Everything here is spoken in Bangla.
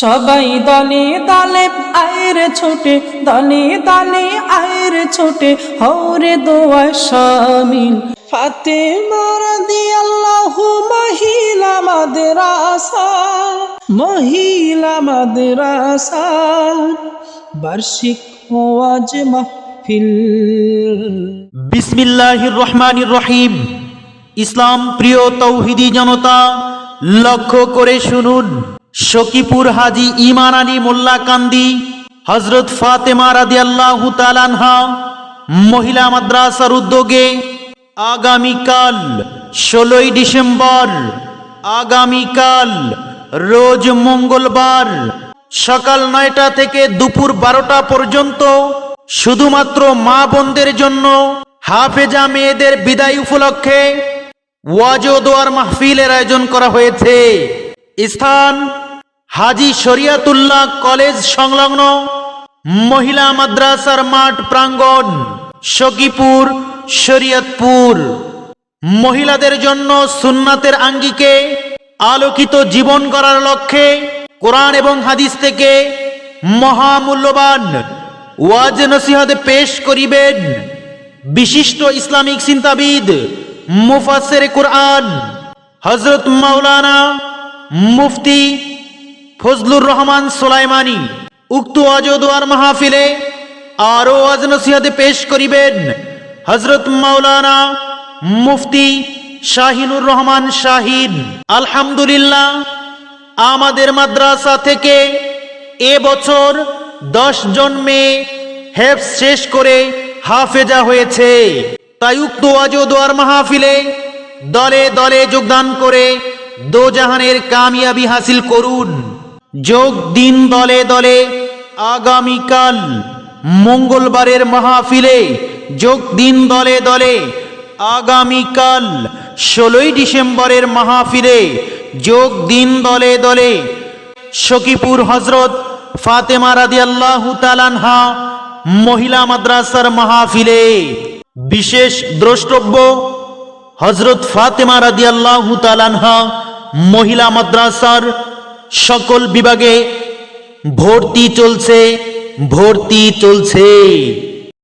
সবাই দলে দলে আয়ের ছোটে, দলে দলে আয়ের ছোটে, হৌরে দোয়া শামিল। ফাতেমা রাদিয়াল্লাহু মহিলা মাদ্রাসা, মহিলা মাদ্রাসা বার্ষিক ওয়াজ মাহফিল। বিসমিল্লাহির রহমানির রহিম। ইসলাম প্রিয় তৌহিদি জনতা, লক্ষ্য করে শুনুন। সখীপুর হাজী ঈমান আলী মোল্লা কান্দি হযরত ফাতেমা রাদিয়াল্লাহু তাআলা আনহা মহিলা মাদ্রাসার উদ্যোগে আগামীকাল 16ই ডিসেম্বর, আগামীকাল রোজ মঙ্গলবার সকাল 9টা থেকে দুপুর 12টা পর্যন্ত শুধুমাত্র মা বোনদের জন্য হাফেজা মেয়েদের বিদায় উপলক্ষে ওয়াজ ও দোয়ার মাহফিলের আয়োজন করা হয়েছে। স্থান হাজী শরিয়াতুল্লাহ কলেজ সংলগ্ন মহিলা মাদ্রাসার মাঠ প্রাঙ্গণ, সখীপুর, শরীয়তপুর। মহিলাদের জন্য সুন্নাতের আঙ্গিকে আলোকিত জীবন গড়ার লক্ষ্যে কোরআন এবং হাদিস থেকে মহামূল্যবান ওয়াজ নসিহত পেশ করিবেন বিশিষ্ট ইসলামিক চিন্তাবিদ মুফাসসিরে কুরআন হযরত মাওলানা মুফতি ফজলুর রহমান সুলাইমানি। উক্ত ওয়াজ ও দোয়ার মাহফিলে আরো ওয়াজ নসিহত পেশ করিবেন হযরত মাওলানা মুফতি শাহিনুর রহমান শাহিন। আলহামদুলিল্লাহ, আমাদের মাদ্রাসা থেকে এবছর 10 জন মেয়ে হেফজ শেষ করে হাফেজা হয়েছে। তাই উক্ত ওয়াজ ও দোয়ার মাহফিলে দলে দলে যোগদান করে দোজাহানের কামিয়াবি হাসিল করুন। যোগ দিন দলে দলে আগামীকাল মঙ্গলবারের মাহফিলে, যোগ দিন দলে দলে আগামীকাল 16ই ডিসেম্বরের মাহফিলে, যোগ দিন দলে দলে সখীপুর হযরত ফাতেমা রাদিয়াল্লাহু তাআলা আনহা মহিলা মাদ্রাসার মাহফিলে। বিশেষ দ্রষ্টব্য, হযরত ফাতেমা রাদিয়াল্লাহু তাআলা আনহা মহিলা মাদ্রাসার সকল বিভাগে ভর্তি চলছে।